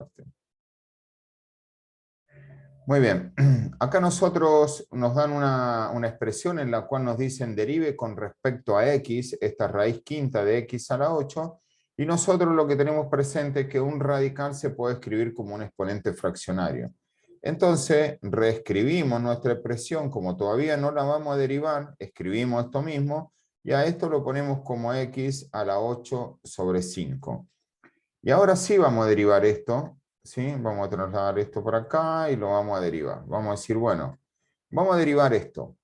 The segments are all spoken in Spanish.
parte. Muy bien, acá nosotros nos dan una expresión en la cual nos dicen derive con respecto a x, esta raíz quinta de x a la 8, y nosotros lo que tenemos presente es que un radical se puede escribir como un exponente fraccionario. Entonces, reescribimos nuestra expresión, como todavía no la vamos a derivar, escribimos esto mismo, y a esto lo ponemos como x a la 8 sobre 5. Y ahora sí vamos a derivar esto, ¿sí? Vamos a trasladar esto por acá y lo vamos a derivar. Vamos a decir, bueno, vamos a derivar esto.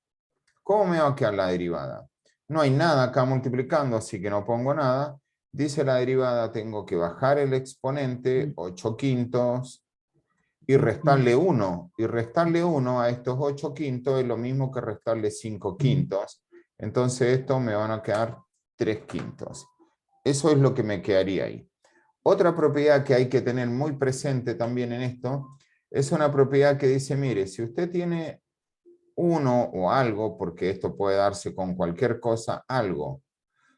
¿Cómo me va a quedar la derivada? No hay nada acá multiplicando, así que no pongo nada. Dice la derivada, tengo que bajar el exponente, 8 quintos, y restarle 1. Y restarle 1 a estos 8 quintos es lo mismo que restarle 5 quintos. Entonces esto me van a quedar 3 quintos. Eso es lo que me quedaría ahí. Otra propiedad que hay que tener muy presente también en esto es una propiedad que dice, mire, si usted tiene uno o algo, porque esto puede darse con cualquier cosa, algo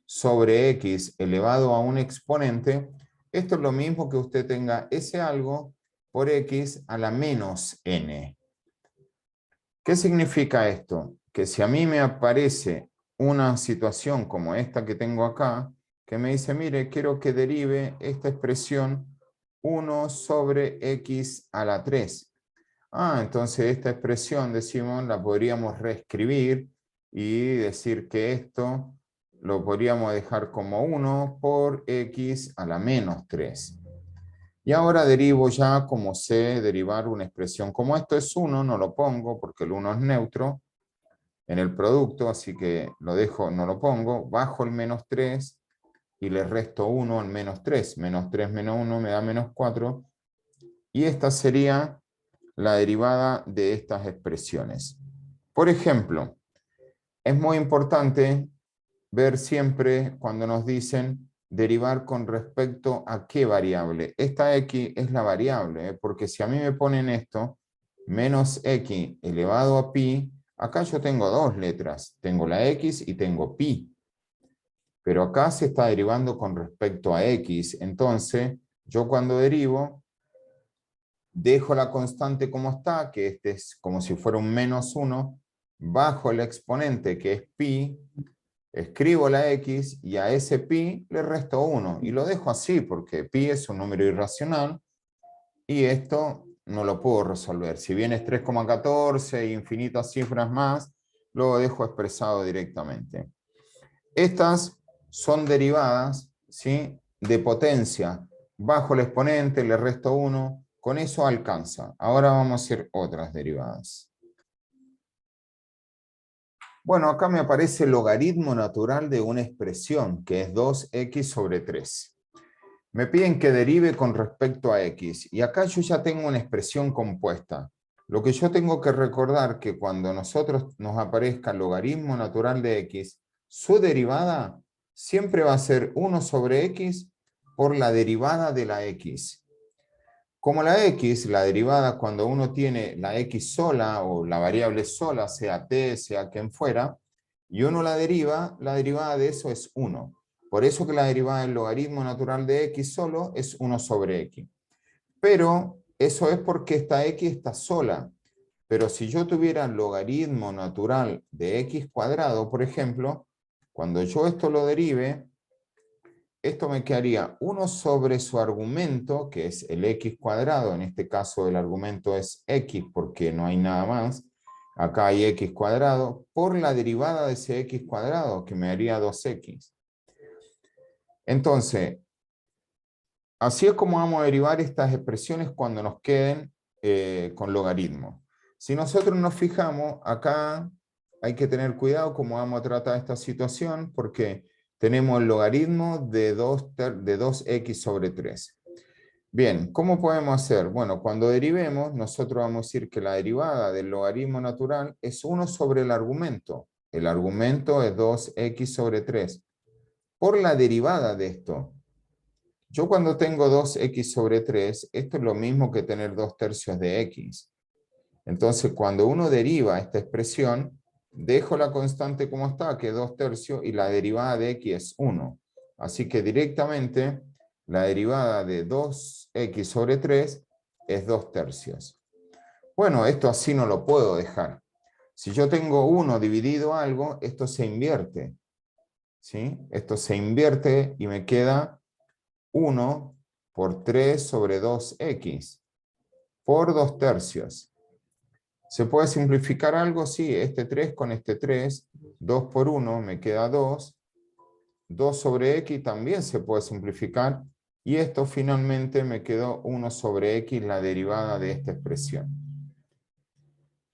sobre x elevado a un exponente, esto es lo mismo que usted tenga ese algo por x a la menos n. ¿Qué significa esto? Que si a mí me aparece una situación como esta que tengo acá, que me dice, mire, quiero que derive esta expresión 1 sobre x a la 3. Entonces esta expresión, decimos, la podríamos reescribir y decir que esto lo podríamos dejar como 1 por x a la menos 3. Y ahora derivo ya como sé derivar una expresión. Como esto es 1, no lo pongo porque el 1 es neutro en el producto, así que lo dejo, no lo pongo. Bajo el menos 3 y le resto 1 al menos 3. Menos 3 menos 1 me da menos 4. Y esta sería la derivada de estas expresiones. Por ejemplo, es muy importante ver siempre cuando nos dicen derivar con respecto a qué variable. Esta x es la variable, porque si a mí me ponen esto, menos x elevado a pi, acá yo tengo dos letras, tengo la x y tengo pi, pero acá se está derivando con respecto a x, entonces yo cuando derivo, dejo la constante como está, que este es como si fuera un menos 1, bajo el exponente que es pi, escribo la x y a ese pi le resto 1 y lo dejo así porque pi es un número irracional y esto no lo puedo resolver. Si bien es 3,14 e infinitas cifras más, lo dejo expresado directamente. Estas son derivadas, ¿sí?, de potencia. Bajo el exponente le resto 1, con eso alcanza. Ahora vamos a hacer otras derivadas. Bueno, acá me aparece el logaritmo natural de una expresión, que es 2x sobre 3. Me piden que derive con respecto a x, y acá yo ya tengo una expresión compuesta. Lo que yo tengo que recordar que cuando nosotros nos aparezca el logaritmo natural de x, su derivada siempre va a ser 1 sobre x por la derivada de la x. Como la x, la derivada cuando uno tiene la x sola o la variable sola, sea t, sea quien fuera, y uno la derivada de eso es 1. Por eso que la derivada del logaritmo natural de x solo es 1 sobre x. Pero eso es porque esta x está sola. Pero si yo tuviera el logaritmo natural de x cuadrado, por ejemplo, cuando yo esto lo derive, esto me quedaría 1 sobre su argumento, que es el x cuadrado. En este caso el argumento es x porque no hay nada más. Acá hay x cuadrado, por la derivada de ese x cuadrado, que me haría 2x. Entonces, así es como vamos a derivar estas expresiones cuando nos queden con logaritmo. Si nosotros nos fijamos, acá hay que tener cuidado cómo vamos a tratar esta situación, porque tenemos el logaritmo de 2x sobre 3. Bien, ¿cómo podemos hacer? Bueno, cuando derivemos, nosotros vamos a decir que la derivada del logaritmo natural es 1 sobre el argumento. El argumento es 2x sobre 3. Por la derivada de esto, yo cuando tengo 2x sobre 3, esto es lo mismo que tener 2/3 de x. Entonces, cuando uno deriva esta expresión, dejo la constante como está, que es 2/3, y la derivada de x es 1. Así que directamente La derivada de 2x sobre 3 es 2/3. Bueno, esto así no lo puedo dejar. Si yo tengo 1 dividido algo, esto se invierte. ¿Sí? Esto se invierte y me queda 1 por 3 sobre 2x por 2/3. ¿Se puede simplificar algo? Sí, este 3 con este 3, 2 por 1 me queda 2. 2 sobre x también se puede simplificar. Y esto finalmente me quedó 1 sobre x, la derivada de esta expresión.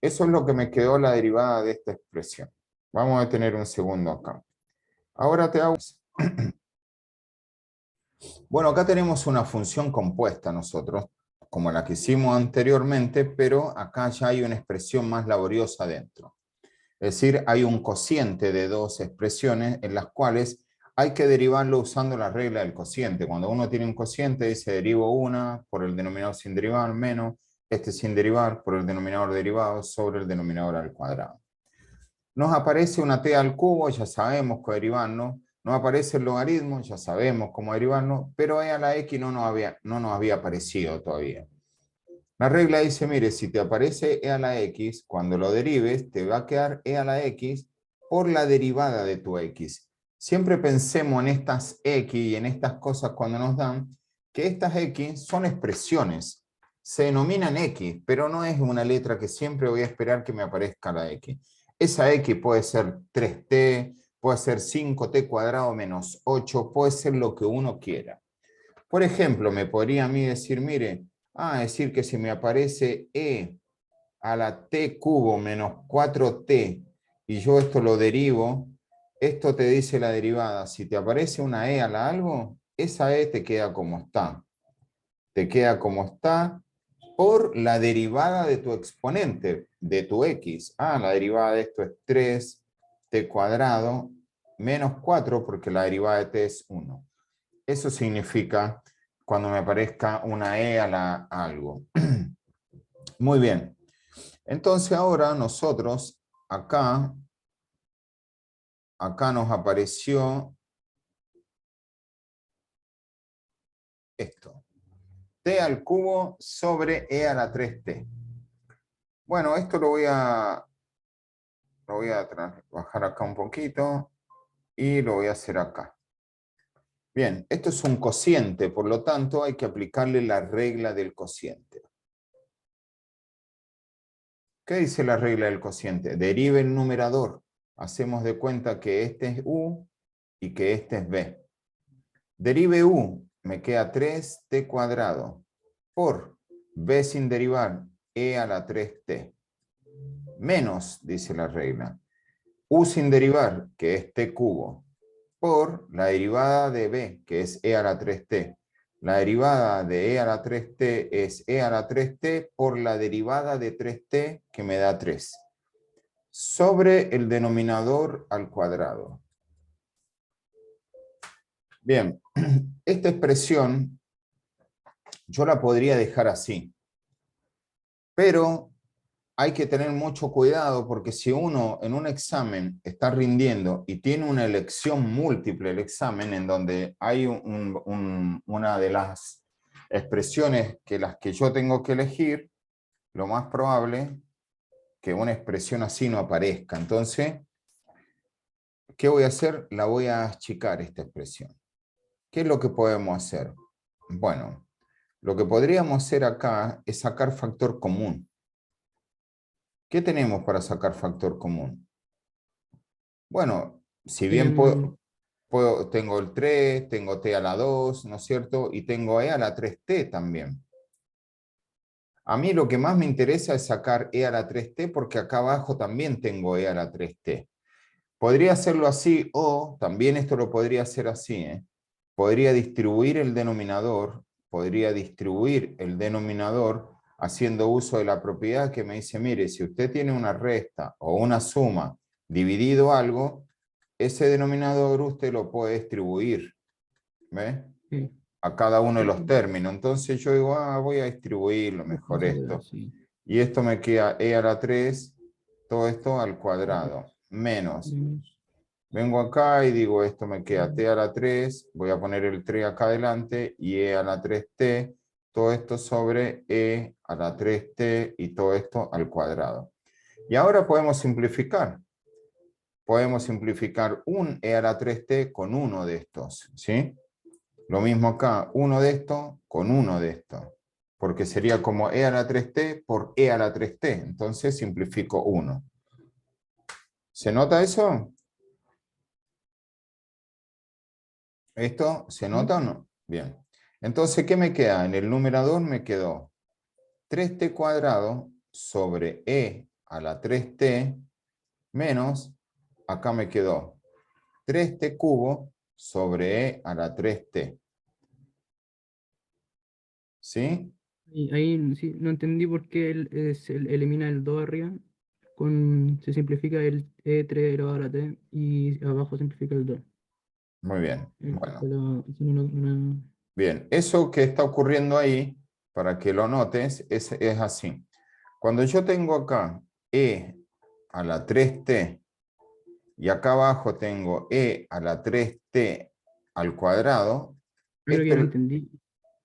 Eso es lo que me quedó la derivada de esta expresión. Vamos a tener un segundo acá. Ahora te hago... Bueno, acá tenemos una función compuesta nosotros, como la que hicimos anteriormente, pero acá ya hay una expresión más laboriosa dentro. Es decir, hay un cociente de dos expresiones en las cuales hay que derivarlo usando la regla del cociente. Cuando uno tiene un cociente, dice derivo una por el denominador sin derivar menos este sin derivar por el denominador derivado sobre el denominador al cuadrado. Nos aparece una t al cubo, ya sabemos cómo derivarnos. Nos aparece el logaritmo, ya sabemos cómo derivarnos, pero e a la x no nos había aparecido todavía. La regla dice, mire, si te aparece e a la x, cuando lo derives, te va a quedar e a la x por la derivada de tu x. Siempre pensemos en estas x y en estas cosas cuando nos dan, que estas x son expresiones. Se denominan x, pero no es una letra que siempre voy a esperar que me aparezca la x. Esa x puede ser 3t, puede ser 5t cuadrado menos 8, puede ser lo que uno quiera. Por ejemplo, me podría a mí decir, mire, decir que si me aparece e a la t cubo menos 4t y yo esto lo derivo, esto te dice la derivada. Si te aparece una e a la algo, esa e te queda como está. Te queda como está por la derivada de tu exponente, de tu x. La derivada de esto es 3t cuadrado menos 4 porque la derivada de t es 1. Eso significa cuando me aparezca una e a la algo. Muy bien. Entonces ahora nosotros acá nos apareció esto. T al cubo sobre e a la 3t. Bueno, esto lo voy a bajar acá un poquito y lo voy a hacer acá. Bien, esto es un cociente, por lo tanto hay que aplicarle la regla del cociente. ¿Qué dice la regla del cociente? Derive el numerador. Hacemos de cuenta que este es u y que este es b. Derive u, me queda 3t cuadrado por b sin derivar, e a la 3t. Menos, dice la regla, u sin derivar, que es t cubo, por la derivada de b, que es e a la 3t. La derivada de e a la 3t es e a la 3t por la derivada de 3t, que me da 3, sobre el denominador al cuadrado. Bien, esta expresión yo la podría dejar así, pero hay que tener mucho cuidado porque si uno en un examen está rindiendo y tiene una elección múltiple, el examen en donde hay una de las expresiones que las que yo tengo que elegir, lo más probable que una expresión así no aparezca. Entonces, ¿qué voy a hacer? La voy a achicar esta expresión. ¿Qué es lo que podemos hacer? Bueno, lo que podríamos hacer acá es sacar factor común. ¿Qué tenemos para sacar factor común? Bueno, si bien tengo el 3, tengo t a la 2, ¿no es cierto? Y tengo e a la 3t también. A mí lo que más me interesa es sacar e a la 3t porque acá abajo también tengo e a la 3t. Podría hacerlo así o también esto lo podría hacer así. Podría distribuir el denominador haciendo uso de la propiedad que me dice, mire, si usted tiene una resta o una suma dividido algo, ese denominador usted lo puede distribuir, ¿ve? Sí, A cada uno de sí, los términos. Entonces yo digo, voy a distribuirlo lo mejor esto. sí. Y esto me queda e a la 3, todo esto al cuadrado, menos Menos Vengo acá y digo, esto me queda t a la 3, voy a poner el 3 acá adelante, y e a la 3t, todo esto sobre e a la 3t y todo esto al cuadrado. Y ahora podemos simplificar. Podemos simplificar un e a la 3t con uno de estos, ¿sí? Lo mismo acá, uno de estos con uno de estos, porque sería como e a la 3t por e a la 3t, entonces simplifico 1. ¿Se nota eso? ¿Esto se ¿Mm? nota o no? Bien. Entonces, ¿qué me queda? En el numerador me quedó 3t cuadrado sobre e a la 3t menos, acá me quedó 3t cubo sobre e a la 3t. ¿Sí? Y ahí sí, no entendí por qué elimina el 2 arriba, se simplifica el E3 elevado a la T y abajo simplifica el 2. Muy bien. Bueno, Eso no. bien. Eso que está ocurriendo ahí, para que lo notes, es así. Cuando yo tengo acá e a la 3t y acá abajo tengo e a la 3t al cuadrado, Creo que ya lo este, entendí.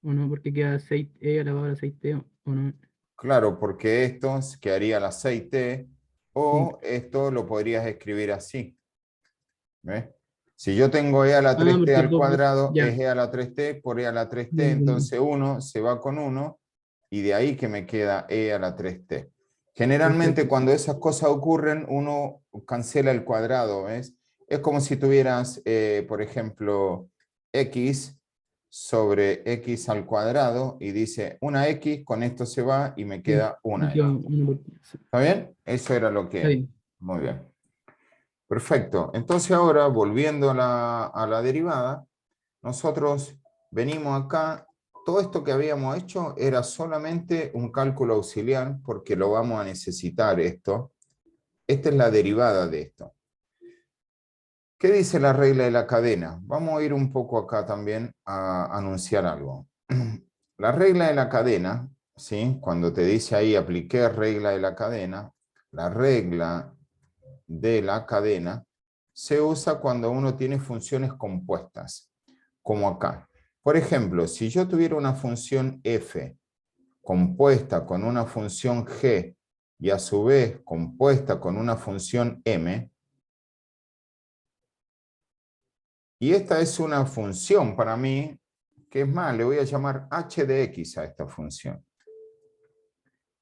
¿O no? Porque queda 6E elevado a la 6T, ¿o no? claro, porque esto quedaría la 6t, Sí. o esto lo podrías escribir así. ¿Ves? Si yo tengo e a la Ah, 3t porque al dos veces. cuadrado, Ya, es e a la 3t por e a la 3t, ya entendí. entonces 1 se va con 1, y de ahí que me queda e a la 3t. Generalmente Perfecto, sí. cuando esas cosas ocurren, uno cancela el cuadrado, ¿ves? Es como si tuvieras, por ejemplo, x sobre x al cuadrado, y dice una x, con esto se va y me Sí, queda me una queda x. uno sí. ¿Está bien? Eso era lo Está que... bien. Muy bien. Perfecto. Entonces ahora, volviendo a la derivada, nosotros venimos acá. Todo esto que habíamos hecho era solamente un cálculo auxiliar, porque lo vamos a necesitar esto. Esta es la derivada de esto. ¿Qué dice la regla de la cadena? Vamos a ir un poco acá también a anunciar algo. La regla de la cadena, ¿sí? Cuando te dice ahí apliqué regla de la cadena, la regla de la cadena se usa cuando uno tiene funciones compuestas, como acá. Por ejemplo, si yo tuviera una función f compuesta con una función g y a su vez compuesta con una función m, y esta es una función para mí, que es más, le voy a llamar h de x a esta función.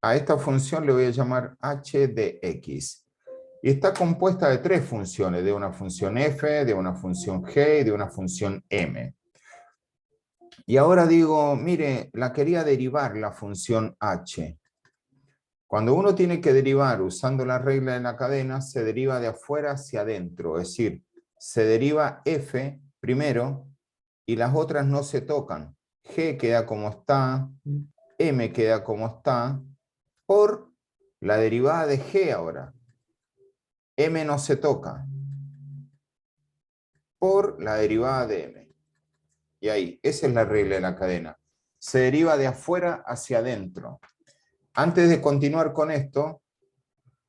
A esta función le voy a llamar h de x. Y está compuesta de tres funciones, de una función f, de una función g y de una función m. Y ahora digo, mire, la quería derivar la función h. Cuando uno tiene que derivar usando la regla de la cadena, se deriva de afuera hacia adentro, es decir, se deriva f primero y las otras no se tocan. G queda como está, m queda como está, por la derivada de g ahora. M no se toca, por la derivada de m. Y ahí, esa es la regla de la cadena. Se deriva de afuera hacia adentro. Antes de continuar con esto,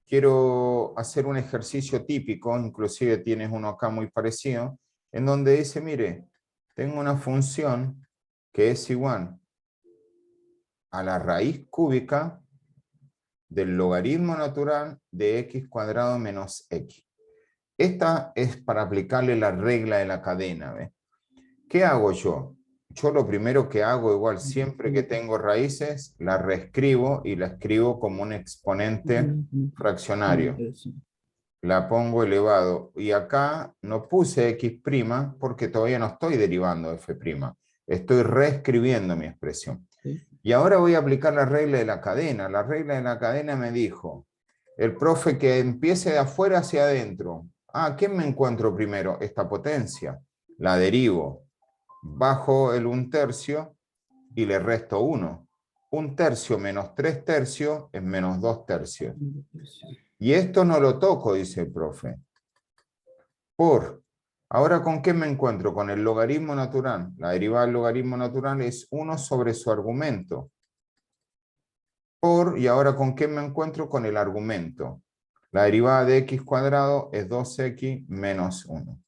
quiero hacer un ejercicio típico, inclusive tienes uno acá muy parecido, en donde dice, mire, tengo una función que es igual a la raíz cúbica del logaritmo natural de x cuadrado menos x. Esta es para aplicarle la regla de la cadena, ¿ves? ¿Qué hago yo? Yo lo primero que hago, igual siempre que tengo raíces, la reescribo y la escribo como un exponente fraccionario. La pongo elevado. Y acá no puse x' porque todavía no estoy derivando f'. Estoy reescribiendo mi expresión. Sí. Y ahora voy a aplicar la regla de la cadena. La regla de la cadena me dijo, el profe, que empiece de afuera hacia adentro. Ah, ¿qué me encuentro primero? Esta potencia. La derivo. Bajo el 1/3 y le resto 1. 1/3 menos 3/3 es menos 2/3. Y esto no lo toco, dice el profe. Ahora, ¿con qué me encuentro? Con el logaritmo natural. La derivada del logaritmo natural es 1 sobre su argumento. Y ahora, ¿con qué me encuentro? Con el argumento. La derivada de x cuadrado es 2x menos 1.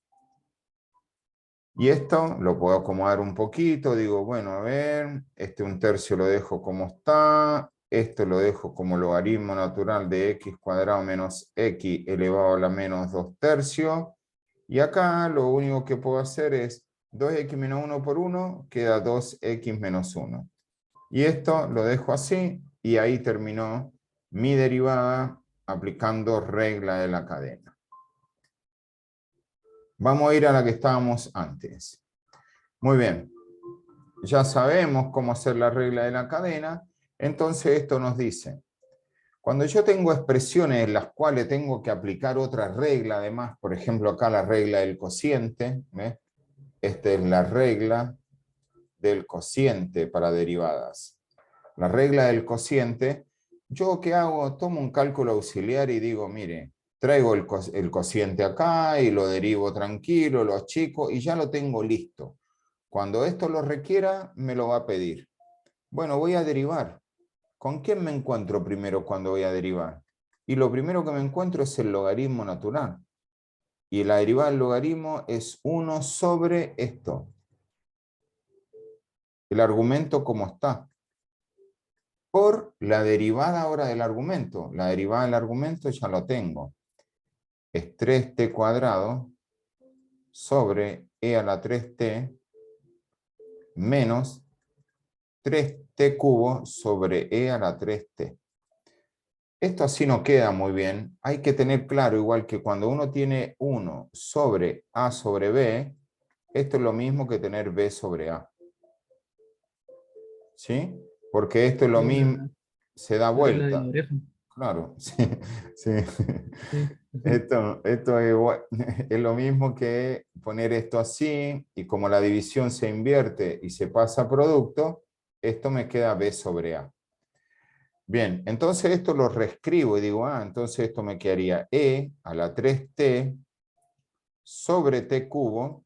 Y esto lo puedo acomodar un poquito, digo, bueno, a ver, este 1/3 lo dejo como está, esto lo dejo como logaritmo natural de x cuadrado menos x elevado a la menos 2/3, y acá lo único que puedo hacer es 2x menos 1 por 1, queda 2x menos 1. Y esto lo dejo así, y ahí terminó mi derivada aplicando regla de la cadena. Vamos a ir a la que estábamos antes. Muy bien, ya sabemos cómo hacer la regla de la cadena, entonces esto nos dice, cuando yo tengo expresiones en las cuales tengo que aplicar otra regla, además, por ejemplo acá la regla del cociente, ¿ves? Esta es la regla del cociente para derivadas. La regla del cociente, ¿yo qué hago? Tomo un cálculo auxiliar y digo, mire, traigo el cociente acá y lo derivo tranquilo, lo achico y ya lo tengo listo. Cuando esto lo requiera, me lo va a pedir. Bueno, voy a derivar. ¿Con quién me encuentro primero cuando voy a derivar? Y lo primero que me encuentro es el logaritmo natural. Y la derivada del logaritmo es 1 sobre esto. El argumento como está. Por la derivada ahora del argumento. La derivada del argumento ya lo tengo. Es 3t cuadrado sobre e a la 3t menos 3t cubo sobre e a la 3t. Esto así no queda muy bien. Hay que tener claro, igual que cuando uno tiene 1 sobre a sobre b, esto es lo mismo que tener b sobre a. ¿Sí? Porque esto es lo Como mismo, se da la regla de la vuelta. oreja. Claro, sí, sí. Sí, sí, Esto es lo mismo que poner esto así, y como la división se invierte y se pasa a producto, esto me queda b sobre a. Bien, entonces esto lo reescribo y digo, entonces esto me quedaría e a la 3t sobre t cubo,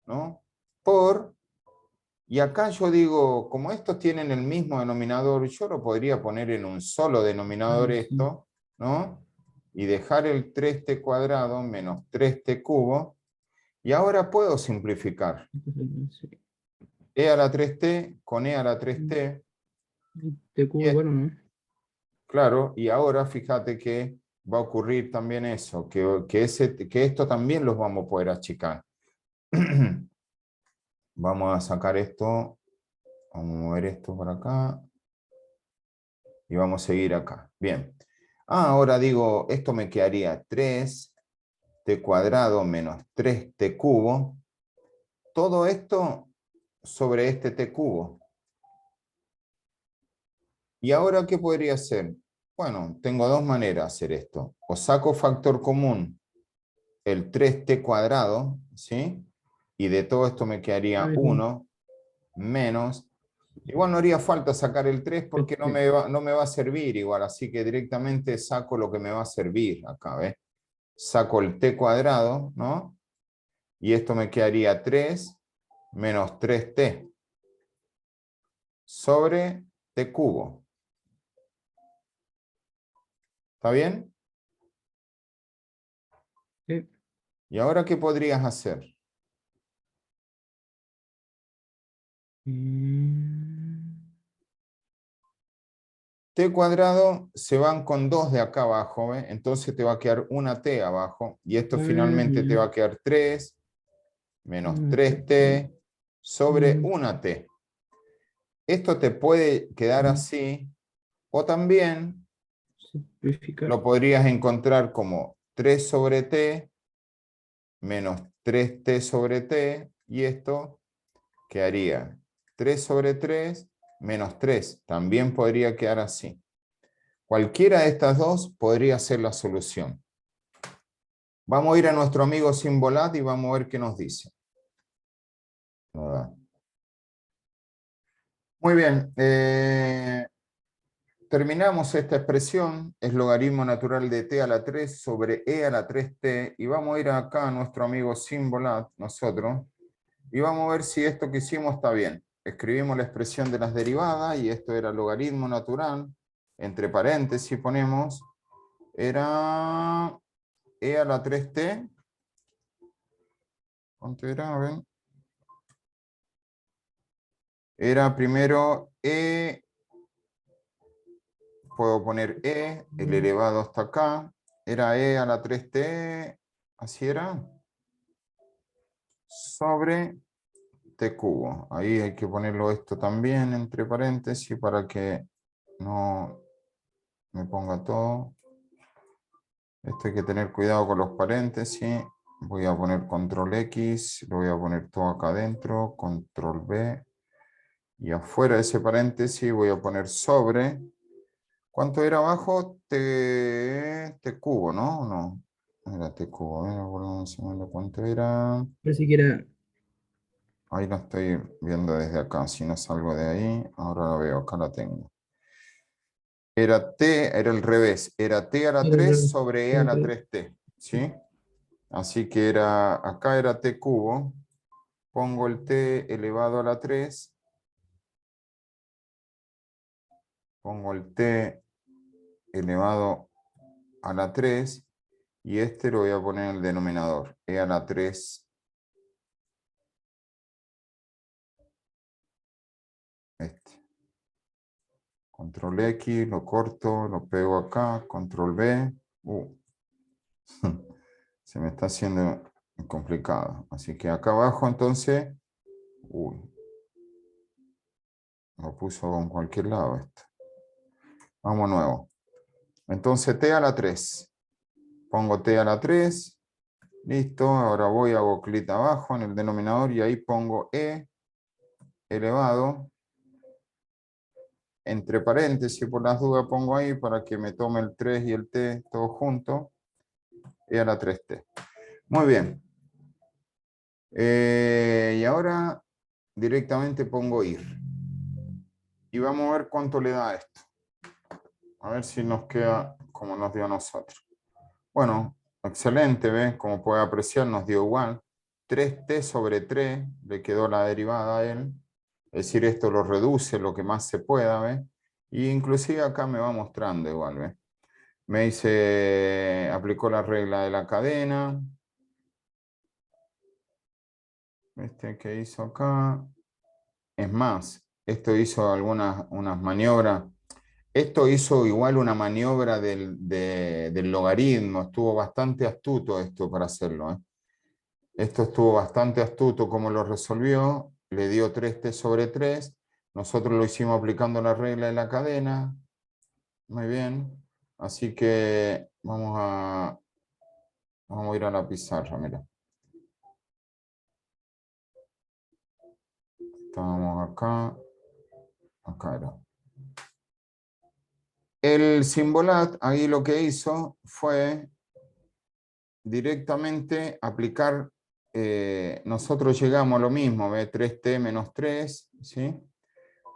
¿no? Por, y acá yo digo, como estos tienen el mismo denominador, yo lo podría poner en un solo denominador sí. esto, ¿no? Y dejar el 3t cuadrado menos 3t cubo, y ahora puedo simplificar. Entonces, sí. E a la 3t con e a la 3t, Te y cubo igual, ¿o no? claro, y ahora fíjate que va a ocurrir también eso, que esto también los vamos a poder achicar. Vamos a sacar esto, vamos a mover esto por acá, y vamos a seguir acá. Bien. Ahora digo, esto me quedaría 3t cuadrado menos 3t cubo. Todo esto sobre este t cubo. ¿Y ahora qué podría hacer? Bueno, tengo dos maneras de hacer esto. O saco factor común el 3t cuadrado, ¿sí? Y de todo esto me Lo quedaría mismo. 1 menos. Igual no haría falta sacar el 3 porque Este, no me va a servir igual, así que directamente saco lo que me va a servir acá, ¿ves? Saco el t cuadrado, ¿no? Y esto me quedaría 3 menos 3t sobre t cubo. ¿Está bien? sí. ¿Y ahora qué podrías hacer? Mm, T cuadrado se van con 2 de acá abajo, ¿ves? Entonces te va a quedar una t abajo, y esto finalmente te ya. va a quedar 3 menos Mm, 3t sobre mm, una t. Esto te puede quedar mm. así, o también Simplificar. lo podrías encontrar como 3 sobre t menos 3t sobre t, y esto quedaría 3 sobre 3 menos 3. También podría quedar así. Cualquiera de estas dos podría ser la solución. Vamos a ir a nuestro amigo Simbolat y vamos a ver qué nos dice. Muy bien. Terminamos esta expresión. Es logaritmo natural de t a la 3 sobre e a la 3t. Y vamos a ir acá a nuestro amigo Simbolat, nosotros. Y vamos a ver si esto que hicimos está bien. Escribimos la expresión de las derivadas y esto era logaritmo natural. Entre paréntesis ponemos era e a la 3t. ¿Cuánto era? A ver. Era primero e, puedo poner e, el elevado hasta acá. Era e a la 3t, así era, sobre t cubo. Ahí hay que ponerlo esto también entre paréntesis para que no me ponga todo. Esto hay que tener cuidado con los paréntesis. Voy a poner control X, lo voy a poner todo acá adentro, control B. Y afuera de ese paréntesis voy a poner sobre. ¿Cuánto era abajo? T cubo, ¿no? No, era T cubo. A ver, un segundo, ¿cuánto era? Parece que era Ahí lo estoy viendo desde acá. Si no salgo de ahí, ahora lo veo, acá la tengo. Era T, era el revés. Era T a la era 3 el sobre E a era la tres. 3T. ¿Sí? Así que era, acá era T cubo. Pongo el T elevado a la 3. Pongo el T elevado a la 3. Y este lo voy a poner en el denominador. E a la 3. Este. Control X, lo corto, lo pego acá. Control B. Se me está haciendo complicado. Así que acá abajo entonces, uy, lo puso en cualquier lado esto. Vamos nuevo. Entonces T a la 3. Pongo T a la 3. Listo. Ahora voy, hago clic abajo en el denominador y ahí pongo E elevado. Entre paréntesis, por las dudas pongo ahí para que me tome el 3 y el T todo junto. E a la 3T. Muy bien. Y ahora directamente pongo ir. Y vamos a ver cuánto le da esto. A ver si nos queda como nos dio a nosotros. Bueno, excelente, ¿ves? Como puede apreciar, nos dio igual. 3t sobre 3 le quedó la derivada a él. Es decir, esto lo reduce lo que más se pueda, ¿ves? Y inclusive acá me va mostrando igual, ¿ves? Me dice, aplicó la regla de la cadena. Este que hizo acá. Es más, esto hizo unas maniobras. Esto hizo igual una maniobra del logaritmo. Estuvo bastante astuto esto para hacerlo, ¿eh? Esto estuvo bastante astuto como lo resolvió. Le dio 3t sobre 3. Nosotros lo hicimos aplicando la regla de la cadena. Muy bien. Así que vamos a ir a la pizarra, mira. Estábamos acá. Acá era. El Simbolat ahí lo que hizo fue directamente aplicar, nosotros llegamos a lo mismo, 3t menos 3, ¿sí?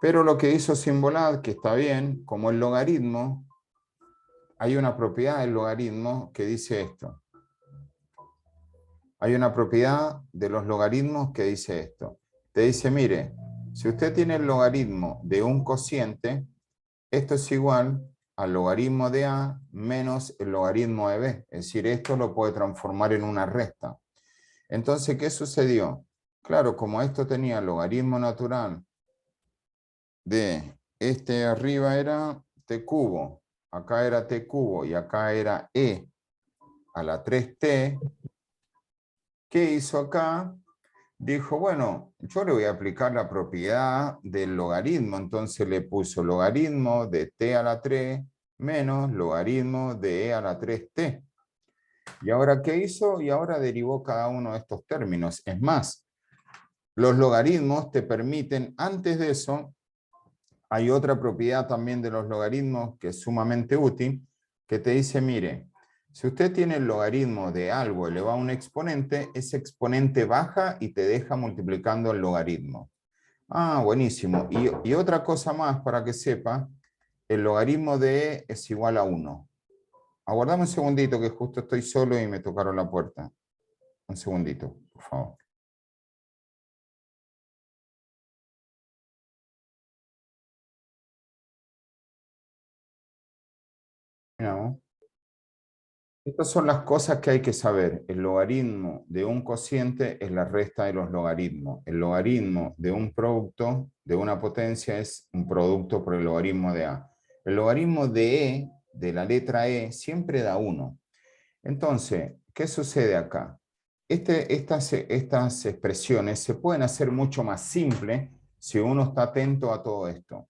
Pero lo que hizo Simbolat, que está bien, como el logaritmo, hay una propiedad del logaritmo que dice esto. Hay una propiedad de los logaritmos que dice esto. Te dice, mire, si usted tiene el logaritmo de un cociente, esto es igual al logaritmo de A menos el logaritmo de B. Es decir, esto lo puede transformar en una resta. Entonces, ¿qué sucedió? Claro, como esto tenía logaritmo natural de este arriba era t cubo, acá era t cubo y acá era e a la 3t, ¿qué hizo acá? Dijo, bueno, yo le voy a aplicar la propiedad del logaritmo, entonces le puso logaritmo de t a la 3 menos logaritmo de e a la 3t. ¿Y ahora qué hizo? Y ahora derivó cada uno de estos términos. Es más, los logaritmos te permiten, antes de eso, hay otra propiedad también de los logaritmos que es sumamente útil, que te dice, mire, si usted tiene el logaritmo de algo elevado a un exponente, ese exponente baja y te deja multiplicando el logaritmo. Ah, buenísimo. Y otra cosa más para que sepa, el logaritmo de e es igual a 1. Aguardame un segundito que justo estoy solo y me tocaron la puerta. Un segundito, por favor. Miramos. Estas son las cosas que hay que saber. El logaritmo de un cociente es la resta de los logaritmos. El logaritmo de un producto, de una potencia, es un producto por el logaritmo de A. El logaritmo de E, de la letra E, siempre da 1. Entonces, ¿qué sucede acá? Estas expresiones se pueden hacer mucho más simples si uno está atento a todo esto.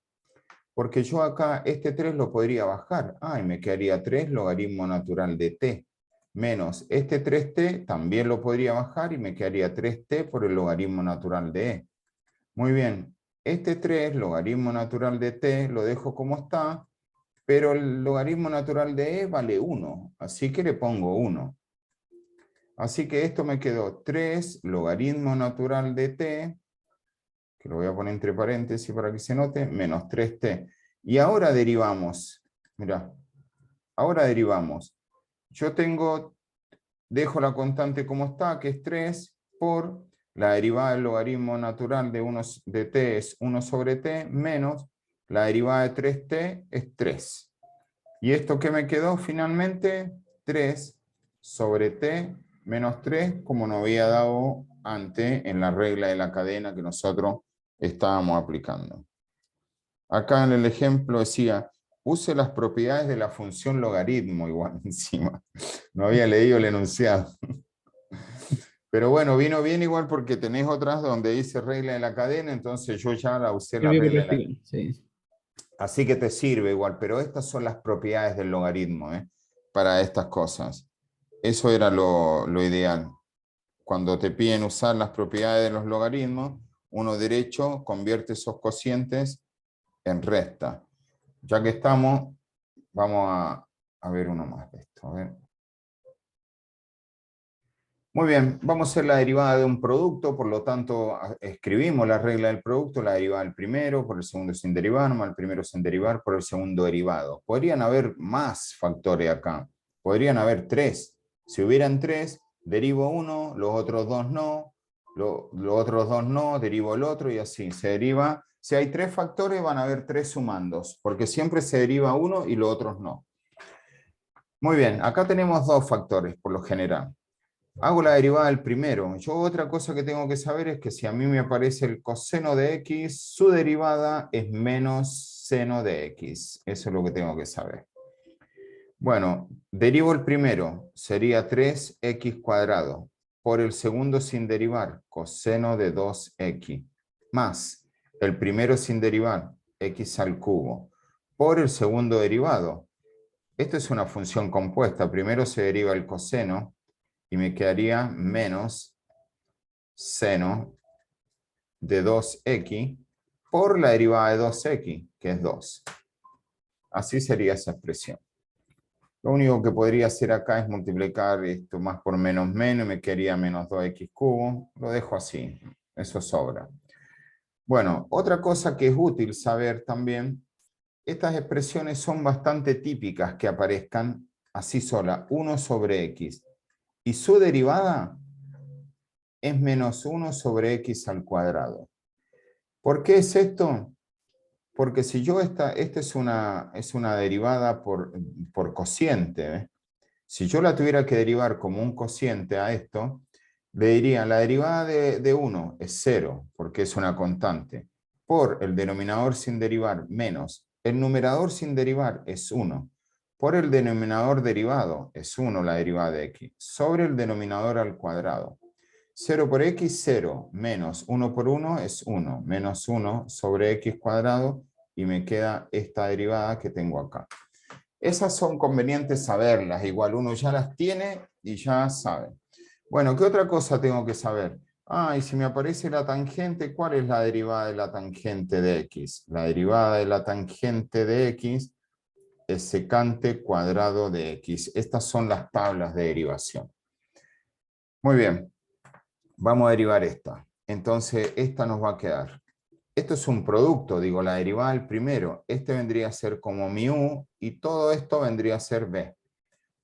Porque yo acá este 3 lo podría bajar. Y me quedaría 3 logaritmo natural de t. Menos este 3t también lo podría bajar y me quedaría 3t por el logaritmo natural de e. Muy bien. Este 3 logaritmo natural de t lo dejo como está, pero el logaritmo natural de e vale 1. Así que le pongo 1. Así que esto me quedó 3 logaritmo natural de t, que lo voy a poner entre paréntesis para que se note, menos 3t. Y ahora derivamos, mira, ahora derivamos. Yo dejo la constante como está, que es 3, por la derivada del logaritmo natural de t es 1 sobre t, menos la derivada de 3t es 3. ¿Y esto qué me quedó finalmente? 3 sobre t menos 3, como nos había dado antes en la regla de la cadena que nosotros estábamos aplicando. Acá en el ejemplo decía, use las propiedades de la función logaritmo, igual encima. No había leído el enunciado. Pero bueno, vino bien igual porque tenés otras donde dice regla de la cadena, entonces yo ya la usé la Sirvió para regla de la cadena. practicar, sí. Así que te sirve igual, pero estas son las propiedades del logaritmo, para estas cosas. Eso era lo ideal. Cuando te piden usar las propiedades de los logaritmos, uno derecho convierte esos cocientes en resta. Ya que estamos, vamos a ver uno más de esto. A ver. Muy bien, vamos a hacer la derivada de un producto, por lo tanto escribimos la regla del producto, la derivada del primero, por el segundo sin derivar, más el primero sin derivar, por el segundo derivado. Podrían haber más factores acá, podrían haber 3. Si hubieran 3, derivo uno, los otros 2 no, los otros 2 no, derivo el otro y así, se deriva. Si hay 3 factores van a haber 3 sumandos, porque siempre se deriva uno y los otros no. Muy bien, acá tenemos 2 factores por lo general. Hago la derivada del primero. Yo otra cosa que tengo que saber es que si a mí me aparece el coseno de x, su derivada es menos seno de x. Eso es lo que tengo que saber. Bueno, derivo el primero, sería 3x cuadrado, por el segundo sin derivar, coseno de 2x, más el primero sin derivar, x al cubo, por el segundo derivado. Esto es una función compuesta. Primero se deriva el coseno, y me quedaría menos seno de 2x por la derivada de 2x, que es 2. Así sería esa expresión. Lo único que podría hacer acá es multiplicar esto más por menos menos, me quedaría menos 2x cubo. Lo dejo así, eso sobra. Bueno, otra cosa que es útil saber también, estas expresiones son bastante típicas que aparezcan así sola, 1 sobre x. Y su derivada es menos 1 sobre x al cuadrado. ¿Por qué es esto? Porque si yo esta es una derivada por cociente, ¿eh? Si yo la tuviera que derivar como un cociente a esto, le diría la derivada de 1 es 0, porque es una constante, por el denominador sin derivar menos el numerador sin derivar es 1, por el denominador derivado es 1 la derivada de x, sobre el denominador al cuadrado. 0 por x, 0, menos 1 por 1 es 1, menos 1 sobre x cuadrado, y me queda esta derivada que tengo acá. Esas son convenientes saberlas, igual uno ya las tiene y ya sabe. Bueno, ¿qué otra cosa tengo que saber? Y si me aparece la tangente, ¿cuál es la derivada de la tangente de x? La derivada de la tangente de x es secante cuadrado de x. Estas son las tablas de derivación. Muy bien. Vamos a derivar esta. Entonces, esta nos va a quedar. Esto es un producto, digo, la derivada del primero. Este vendría a ser como mi u y todo esto vendría a ser b.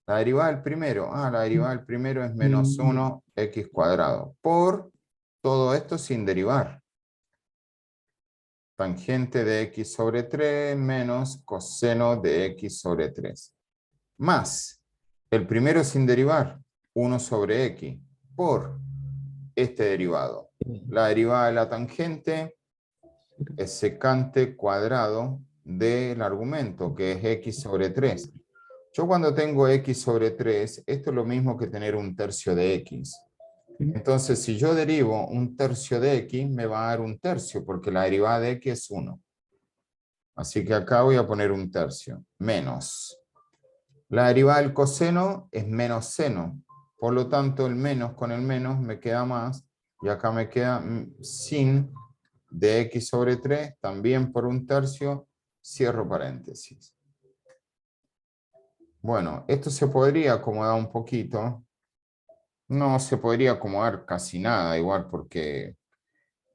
La derivada del primero. La derivada del primero es menos Mm, 1 x cuadrado. Por todo esto sin derivar. Tangente de x sobre 3 menos coseno de x sobre 3. Más El primero sin derivar, 1 sobre x, por este derivado. La derivada de la tangente es secante cuadrado del argumento, que es x sobre 3. Yo cuando tengo x sobre 3, esto es lo mismo que tener un tercio de x. Entonces, si yo derivo un tercio de x, me va a dar un tercio, porque la derivada de x es 1. Así que acá voy a poner un tercio, menos. La derivada del coseno es menos seno. Por lo tanto, el menos con el menos me queda más. Y acá me queda sin de x sobre 3, también por un tercio, cierro paréntesis. Bueno, esto se podría acomodar un poquito. No se podría acomodar casi nada, igual porque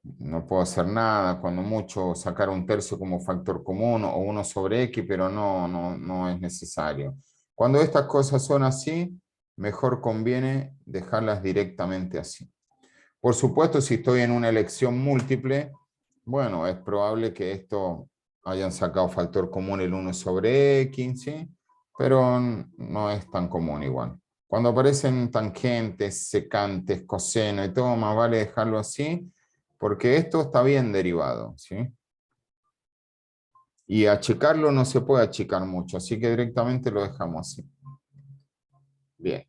no puedo hacer nada, cuando mucho sacar un tercio como factor común o 1 sobre x, pero no es necesario. Cuando estas cosas son así, mejor conviene dejarlas directamente así. Por supuesto, si estoy en una elección múltiple, bueno, es probable que esto hayan sacado factor común el 1 sobre x, ¿sí? Pero no es tan común igual. Cuando aparecen tangentes, secantes, coseno y todo, más vale dejarlo así, porque esto está bien derivado, ¿sí? Y achicarlo no se puede achicar mucho, así que directamente lo dejamos así. Bien.